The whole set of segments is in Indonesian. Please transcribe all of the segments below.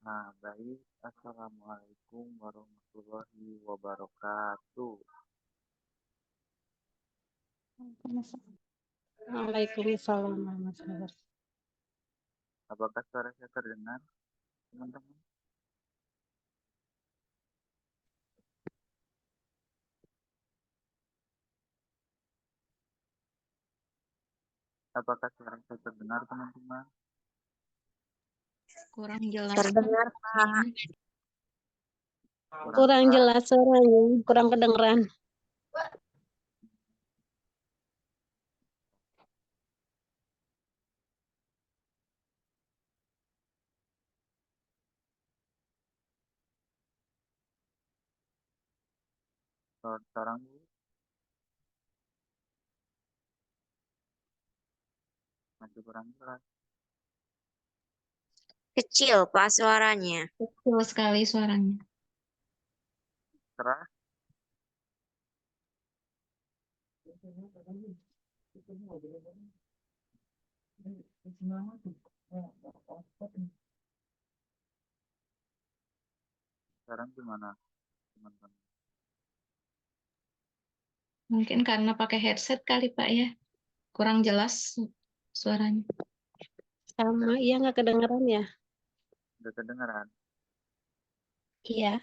Baik. Assalamualaikum warahmatullahi wabarakatuh. Waalaikumsalam warahmatullahi wabarakatuh. Apakah suara saya terdengar, teman-teman? Apakah suara saya terdengar, teman-teman? Kurang jelas. Terdengar, Pak. Kurang jelas suaranya, kurang kedengeran. Sekarang masih kurang jelas. Kecil, Pak, suaranya. Kecil sekali suaranya. Keras? Sekarang gimana, teman-teman? Mungkin karena pakai headset kali Pak ya. Kurang jelas suaranya. Sama, iya nggak kedengeran ya? Udah kedengeran? Iya.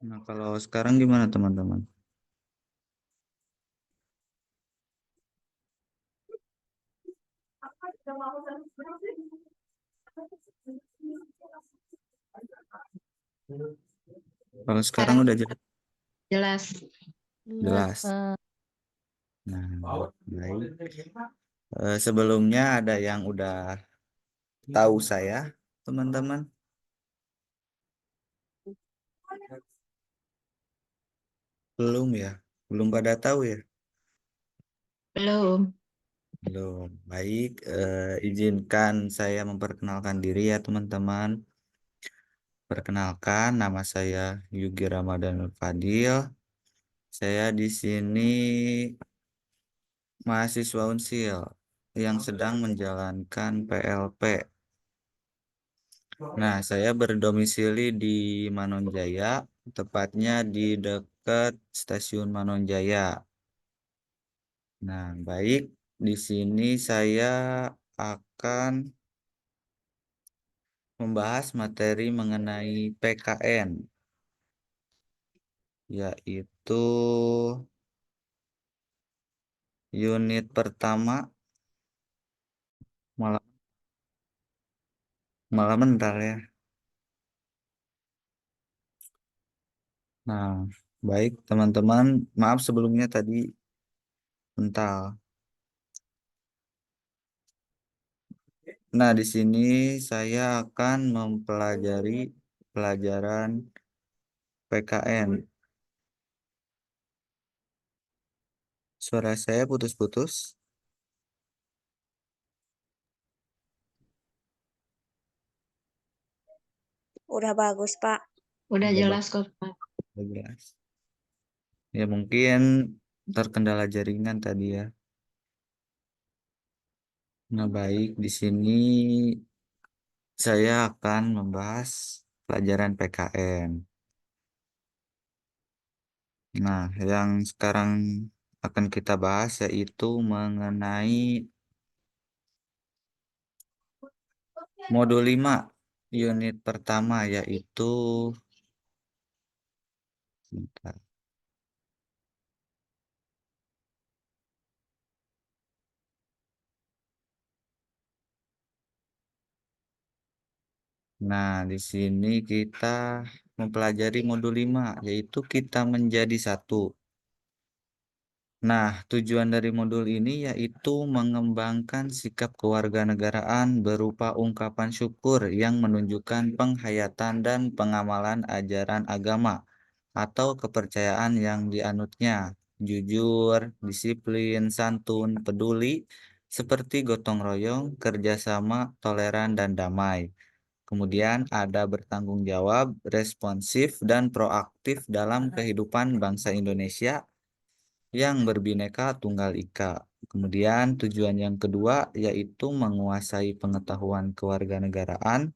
Nah, kalau sekarang gimana, teman-teman? Kalau sekarang udah jelas? Jelas. Jelas. Nah, baik. Sebelumnya ada yang udah tahu saya, teman-teman? Belum ya? Belum pada tahu ya? Belum. Belum. Baik, izinkan saya memperkenalkan diri ya, teman-teman. Perkenalkan, nama saya Yugi Ramadanul Fadil. Saya di sini mahasiswa Unsil yang sedang menjalankan PLP. Nah, saya berdomisili di Manonjaya, tepatnya di dekat stasiun Manonjaya. Nah, baik, di sini saya akan membahas materi mengenai PKN, yaitu unit pertama malam malam bentar ya. Nah, baik teman-teman, maaf sebelumnya tadi bentar. Nah, di sini saya akan mempelajari pelajaran PKN. Suara saya putus-putus. Udah bagus, Pak. Udah Udah jelas kok Pak. Udah jelas. Ya mungkin terkendala jaringan tadi ya. Nah, baik di sini saya akan membahas pelajaran PKN. Nah, yang sekarang akan kita bahas yaitu mengenai modul 5 unit pertama yaitu bentar. Nah, di sini kita mempelajari modul 5 yaitu kita menjadi satu. Nah, tujuan dari modul ini yaitu mengembangkan sikap kewarganegaraan berupa ungkapan syukur yang menunjukkan penghayatan dan pengamalan ajaran agama atau kepercayaan yang dianutnya. jujur, disiplin, santun, peduli, seperti gotong royong, kerjasama, toleran, dan damai. Kemudian ada bertanggung jawab, responsif, dan proaktif dalam kehidupan bangsa Indonesia yang berbineka tunggal ika. Kemudian tujuan yang kedua yaitu menguasai pengetahuan kewarganegaraan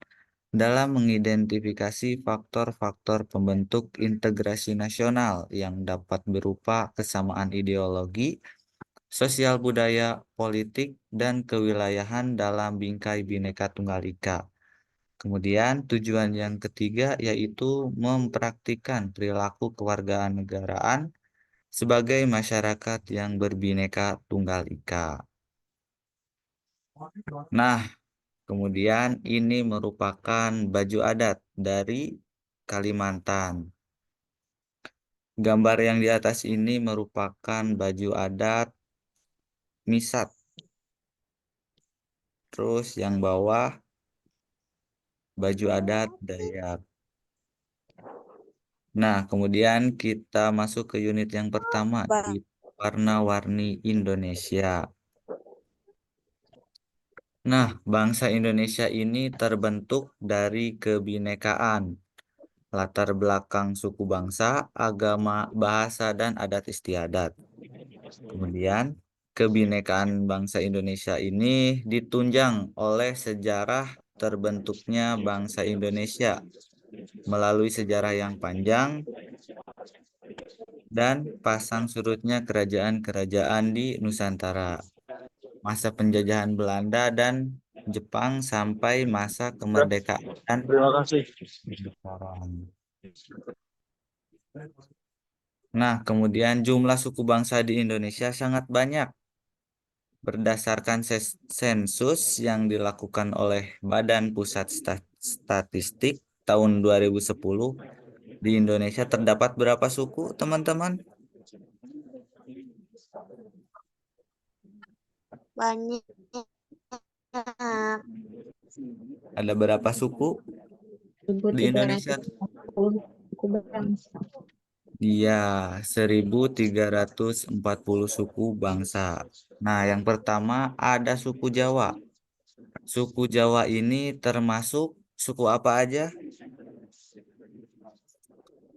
dalam mengidentifikasi faktor-faktor pembentuk integrasi nasional yang dapat berupa kesamaan ideologi, sosial budaya, politik, dan kewilayahan dalam bingkai Bhinneka Tunggal Ika. Kemudian tujuan yang ketiga yaitu mempraktikkan perilaku kewarganegaraan sebagai masyarakat yang berbineka tunggal ika. Nah, kemudian ini merupakan baju adat dari Kalimantan. Gambar yang di atas ini merupakan baju adat Misat. Terus yang bawah baju adat Dayak. Nah, kemudian kita masuk ke unit yang pertama, Bang. di warna-warni Indonesia. Nah, bangsa Indonesia ini terbentuk dari kebinekaan, latar belakang suku bangsa, agama, bahasa, dan adat istiadat. Kemudian, kebinekaan bangsa Indonesia ini ditunjang oleh sejarah terbentuknya bangsa Indonesia melalui sejarah yang panjang dan pasang surutnya kerajaan-kerajaan di Nusantara, masa penjajahan Belanda dan Jepang sampai masa kemerdekaan Terima kasih. sekarang. Nah, kemudian jumlah suku bangsa di Indonesia sangat banyak. Berdasarkan sensus yang dilakukan oleh Badan Pusat Statistik tahun 2010, di Indonesia terdapat berapa suku, teman-teman? Banyak. Ada berapa suku di Indonesia? 1.340 suku bangsa. Iya, 1.340 suku bangsa. Nah, yang pertama ada suku Jawa. Suku Jawa ini termasuk suku apa aja?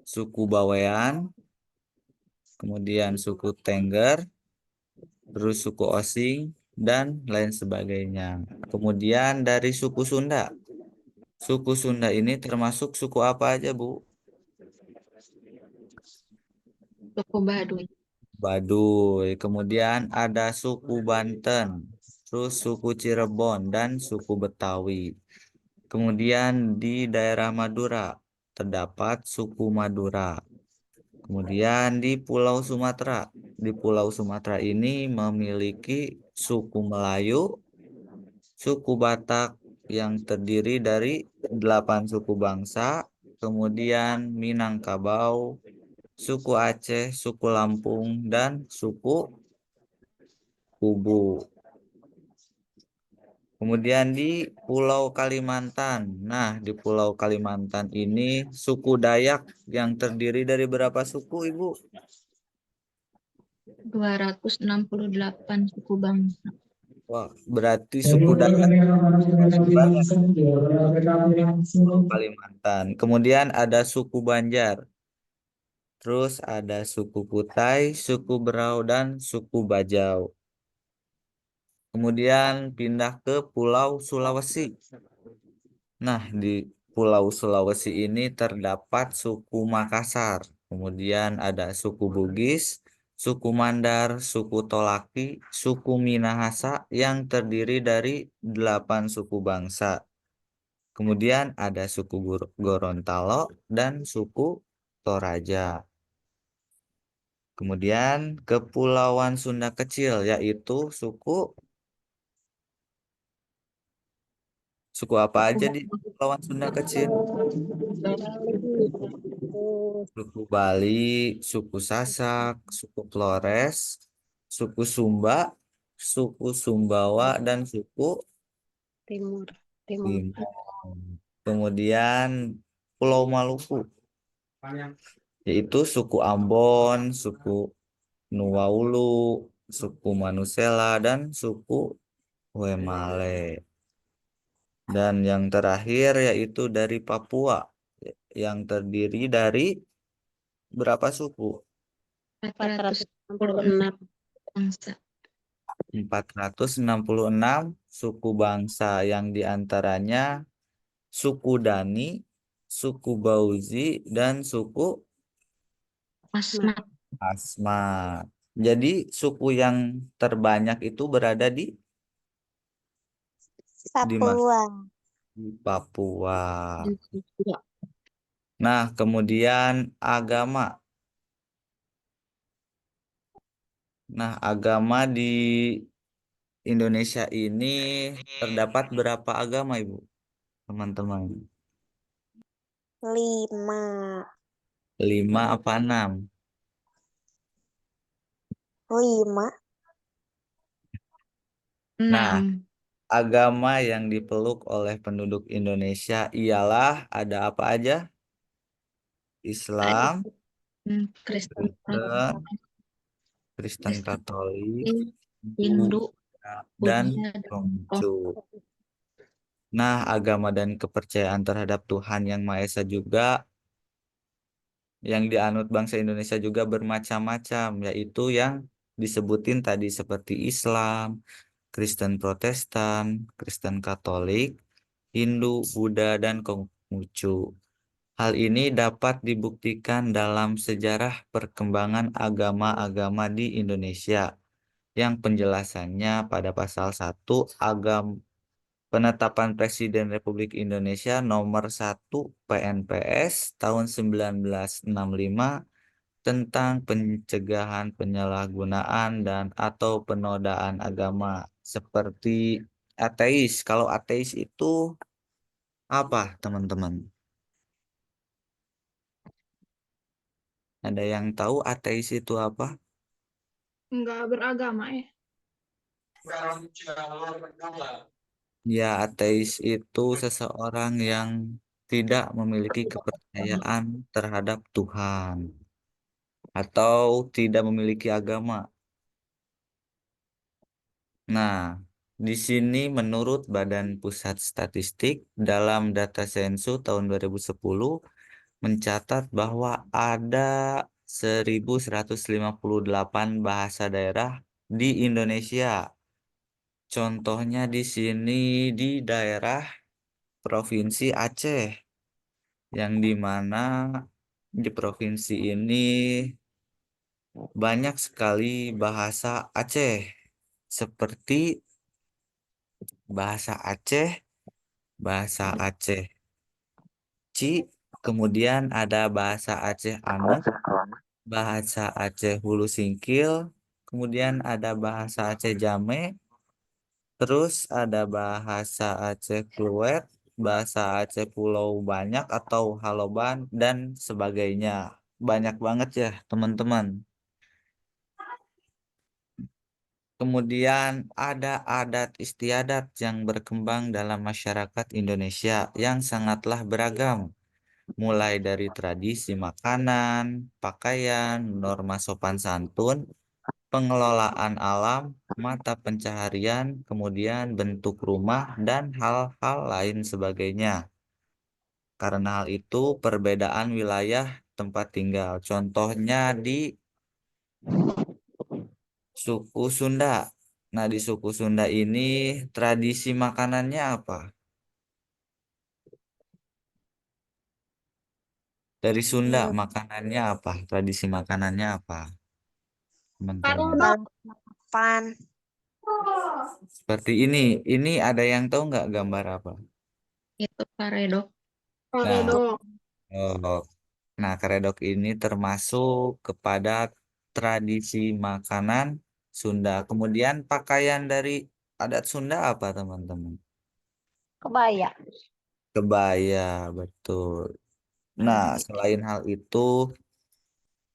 Suku Bawean, kemudian suku Tengger, terus suku Osing, dan lain sebagainya. Kemudian dari suku Sunda. Suku Sunda ini termasuk suku apa aja, Bu? Suku Baduy. Baduy. Kemudian ada suku Banten, terus suku Cirebon, dan suku Betawi. Kemudian di daerah Madura terdapat suku Madura. Kemudian di Pulau Sumatera. Di Pulau Sumatera ini memiliki suku Melayu, suku Batak yang terdiri dari 8 suku bangsa, kemudian Minangkabau, suku Aceh, suku Lampung, dan suku Kubu. Kemudian di Pulau Kalimantan. Nah, di Pulau Kalimantan ini suku Dayak yang terdiri dari berapa suku, Ibu? 268 suku bangsa. Wah, berarti suku Dayak banyak di Pulau Kalimantan. Kemudian ada suku Banjar. Terus ada suku Kutai, suku Berau, dan suku Bajau. Kemudian pindah ke Pulau Sulawesi. Nah, di Pulau Sulawesi ini terdapat suku Makassar. Kemudian ada suku Bugis, suku Mandar, suku Tolaki, suku Minahasa yang terdiri dari 8 suku bangsa. Kemudian ada suku Gorontalo dan suku Toraja. Kemudian Kepulauan Sunda Kecil yaitu suku apa aja di Kepulauan Sunda Kecil? Suku Bali, suku Sasak, suku Flores, suku Sumba, suku Sumbawa, dan suku Timur. Timor. Kemudian Pulau Maluku, yaitu suku Ambon, suku Nuwaulu, suku Manusela, dan suku Wemale. Dan yang terakhir yaitu dari Papua yang terdiri dari berapa suku? 466 bangsa. 466 suku bangsa yang diantaranya suku Dani, suku Bauzi, dan suku Asmat. Asmat. Jadi suku yang terbanyak itu berada di mana? Papua. Di Papua. Juga. Nah, kemudian agama. Nah, agama di Indonesia ini terdapat berapa agama, Ibu? Teman-teman. 5. 5 apa 6? 5. Nah, 6. agama yang dipeluk oleh penduduk Indonesia ialah ada apa aja? Islam, Kristen, Kristen, Kristen Katolik, Hindu, dan Buddha, dan Konghucu. Nah, agama dan kepercayaan terhadap Tuhan Yang Maha Esa juga yang dianut bangsa Indonesia juga bermacam-macam, yaitu yang disebutin tadi seperti Islam, Kristen Protestan, Kristen Katolik, Hindu, Buddha, dan Konghucu. Hal ini dapat dibuktikan dalam sejarah perkembangan agama-agama di Indonesia yang penjelasannya pada pasal 1 Penetapan Presiden Republik Indonesia Nomor 1 PNPS tahun 1965 tentang pencegahan penyalahgunaan dan atau penodaan agama seperti ateis. Kalau ateis itu apa, teman-teman? Ada yang tahu ateis itu apa? Enggak beragama ya. Ya, ateis itu seseorang yang tidak memiliki kepercayaan terhadap Tuhan atau tidak memiliki agama. Nah, di sini menurut Badan Pusat Statistik dalam data Sensus tahun 2010 mencatat bahwa ada 1.158 bahasa daerah di Indonesia. Contohnya di sini di daerah Provinsi Aceh, yang dimana di provinsi ini banyak sekali bahasa Aceh, seperti bahasa Aceh, bahasa Aceh Ci, kemudian ada bahasa Aceh Anek, bahasa Aceh Hulu Singkil, kemudian ada bahasa Aceh Jame, terus ada bahasa Aceh Kluet, bahasa Aceh Pulau Banyak atau Haloban, dan sebagainya. Banyak banget ya, teman-teman. Kemudian ada adat istiadat yang berkembang dalam masyarakat Indonesia yang sangatlah beragam, mulai dari tradisi makanan, pakaian, norma sopan santun, pengelolaan alam, mata pencaharian, kemudian bentuk rumah, dan hal-hal lain sebagainya. Karena hal itu, perbedaan wilayah tempat tinggal. Contohnya di suku Sunda. Nah, di suku Sunda ini tradisi makanannya apa? Dari Sunda, Hmm, makanannya apa? Tradisi makanannya apa, teman-teman? Lalapan. Seperti ini. Ini ada yang tahu nggak gambar apa? Itu karedok. Nah, oh, nah, karedok ini termasuk kepada tradisi makanan Sunda. Kemudian pakaian dari adat Sunda apa, teman-teman? Kebaya. Kebaya, betul. Nah, selain hal itu,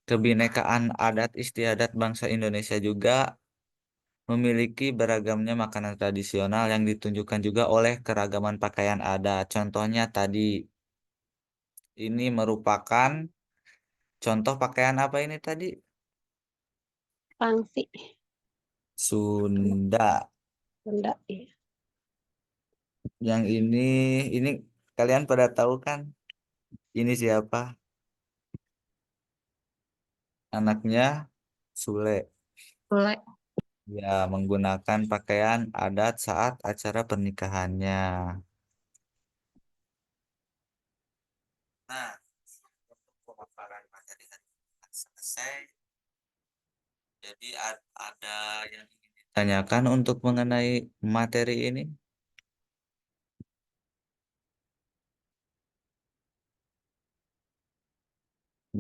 kebinekaan adat istiadat bangsa Indonesia juga memiliki beragamnya makanan tradisional yang ditunjukkan juga oleh keragaman pakaian adat. Contohnya tadi, ini merupakan contoh pakaian apa ini tadi? Pangsi. Sunda. Benda. Iya. Yang ini kalian pada tahu kan? Ini siapa? Anaknya Sule. Boleh. Ya, menggunakan pakaian adat saat acara pernikahannya. Nah, untuk pemaparan materi tadi selesai. Jadi ada yang ingin ditanyakan untuk mengenai materi ini?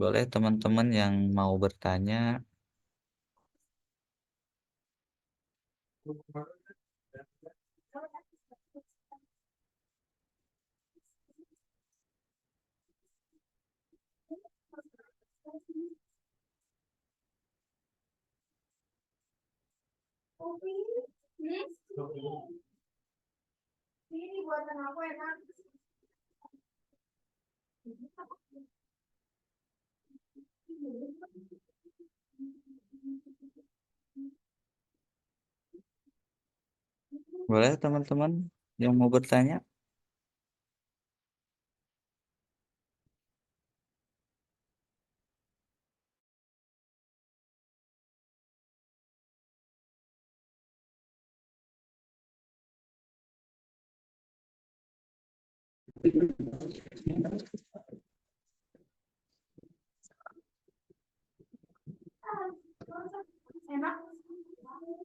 Boleh teman-teman yang mau bertanya. Boleh teman-teman yang mau bertanya?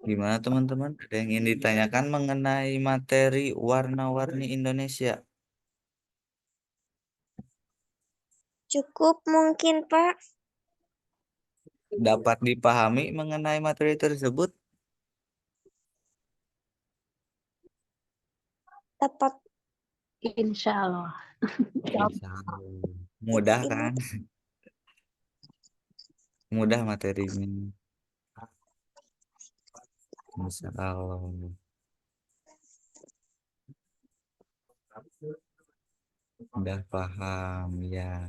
Gimana teman-teman? Ada yang ingin ditanyakan mengenai materi warna-warni Indonesia? Cukup mungkin, Pak. Dapat dipahami mengenai materi tersebut? Dapat Insya Allah. Insya Allah. Mudah ini kan? Mudah materinya. Insya Allah. Udah paham ya.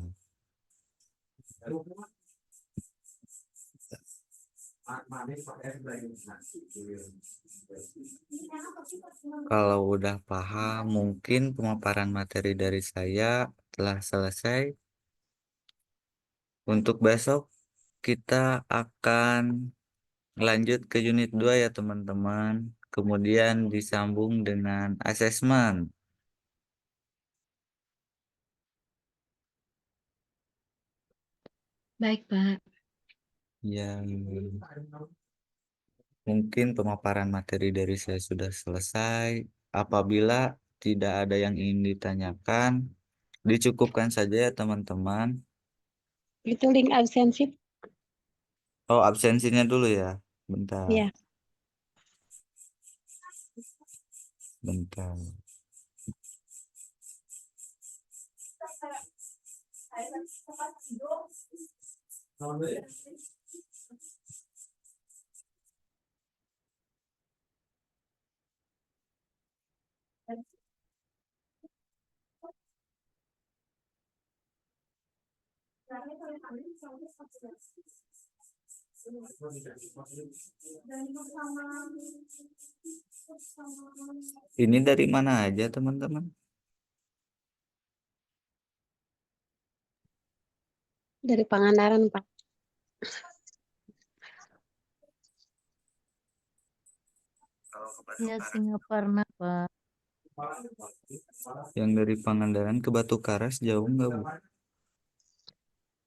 Kalau udah paham, mungkin pemaparan materi dari saya telah selesai. Untuk besok kita akan lanjut ke unit 2 ya teman-teman. Kemudian disambung dengan asesmen. Baik, Pak. Ya, mungkin pemaparan materi dari saya sudah selesai. Apabila tidak ada yang ingin ditanyakan, dicukupkan saja ya teman-teman. Itu link absensi. Oh, absensinya dulu ya. Bentar, Ya. bentar. Ini dari mana aja teman-teman? Dari Pangandaran, Pak. Ya, Singaparna, Pak. Yang dari Pangandaran ke Batu Karas jauh nggak, Bu?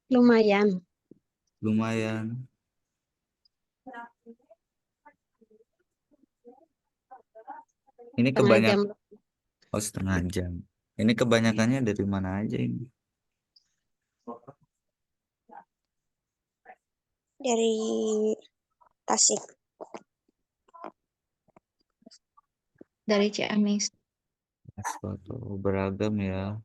Lumayan. Lumayan. Ini Setengah jam. Oh, setengah jam. Ini kebanyakannya dari mana aja ini? dari Tasik. Dari Ciamis. Suatu beragam ya.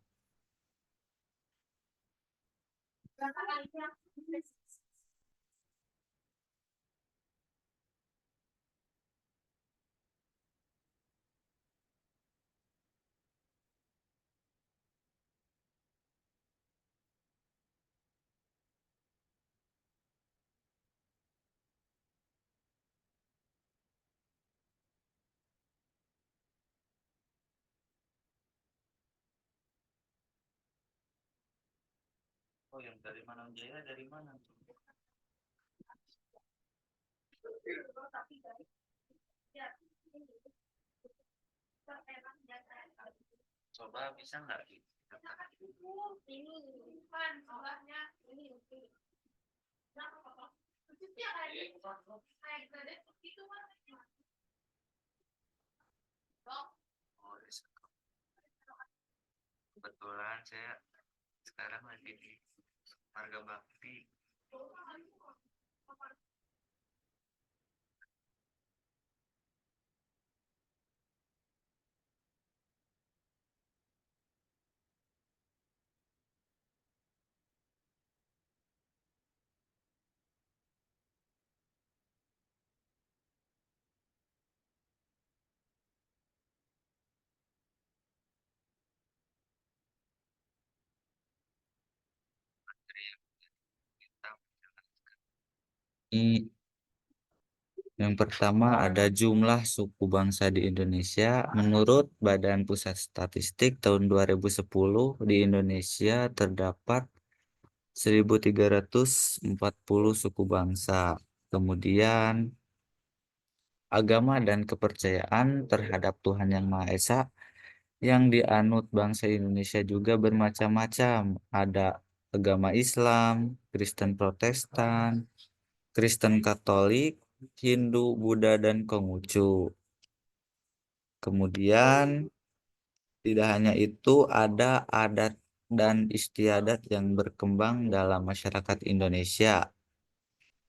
Oh, yang dari Manunjaya dari mana? Coba bisa nggak? Oh, kebetulan saya sekarang lagi di Marga Bakti. Ini yang pertama ada jumlah suku bangsa di Indonesia. Menurut Badan Pusat Statistik tahun 2010 di Indonesia terdapat 1.340 suku bangsa. Kemudian agama dan kepercayaan terhadap Tuhan Yang Maha Esa yang dianut bangsa Indonesia juga bermacam-macam. Ada agama Islam, Kristen Protestan, Kristen Katolik, Hindu, Buddha, dan Konghucu. Kemudian tidak hanya itu, ada adat dan istiadat yang berkembang dalam masyarakat Indonesia,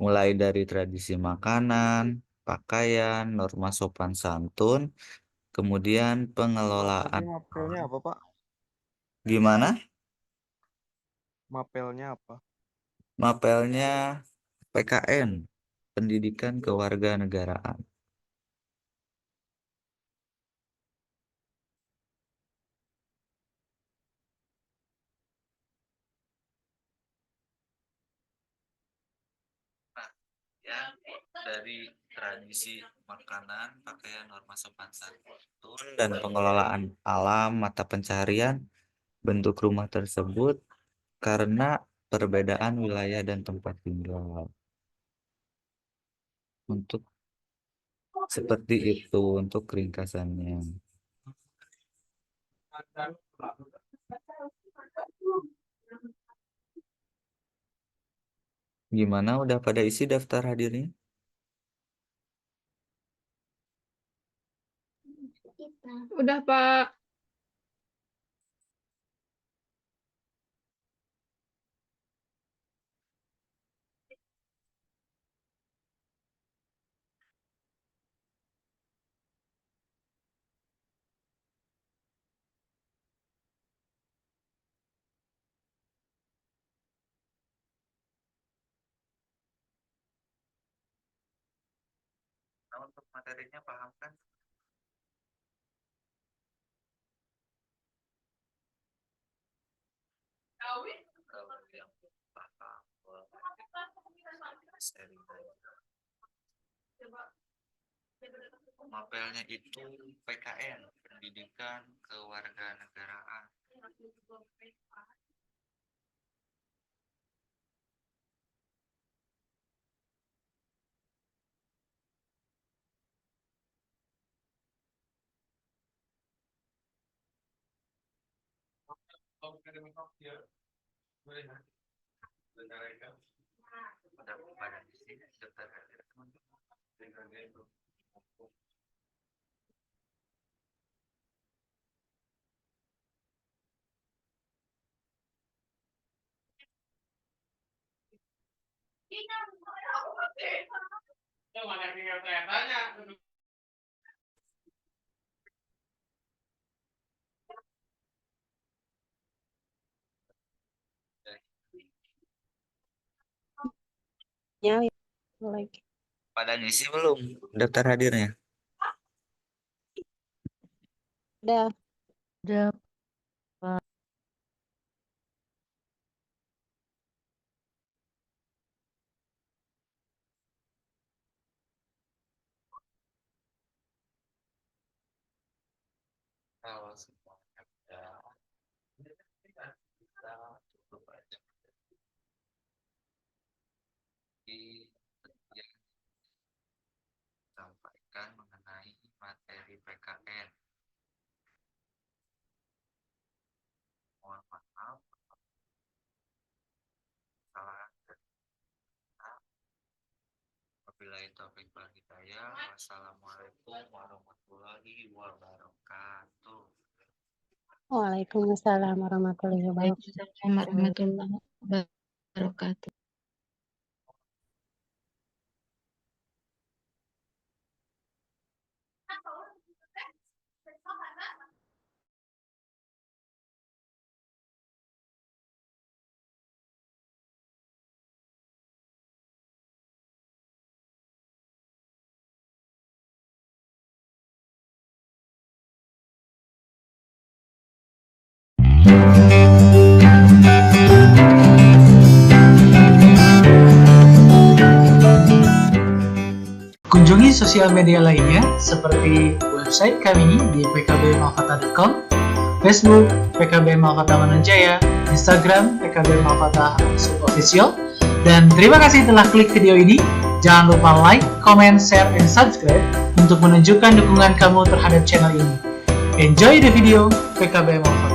mulai dari tradisi makanan, pakaian, norma sopan santun, kemudian pengelolaan. Tadi mapelnya apa, Pak? Gimana? Mapelnya apa? Mapelnya PKN, Pendidikan Kewarganegaraan. Nah, ya, dari tradisi makanan, pakaian, norma sopan santun, dan pengelolaan alam mata pencarian bentuk rumah tersebut karena perbedaan wilayah dan tempat tinggal. Untuk seperti itu untuk ringkasannya. Gimana udah pada isi daftar hadirnya? Udah, Pak. Nah, untuk materinya paham kan? Kalau yang paham, sharing aja. Mapelnya itu PKN, Pendidikan Kewarganegaraan. Udah pada di sini daftar hadir teman-teman. Ya, lagi. Pada ngisi belum daftar hadirnya? Udah. Udah, Kalau semuanya udah, kita tutup aja. Wabillahi taufiq wal hidayah. Wassalamualaikum warahmatullahi wabarakatuh. Waalaikumsalam warahmatullahi wabarakatuh. Waalaikumsalam warahmatullahi wabarakatuh. Kunjungi sosial media lainnya seperti website kami di pkbmalkota.com, Facebook PKB Malkota Manunjaya, Instagram PKB Malkota _official, dan terima kasih telah klik video ini. Jangan lupa like, comment, share, and subscribe untuk menunjukkan dukungan kamu terhadap channel ini. Enjoy the video PKB Malkota.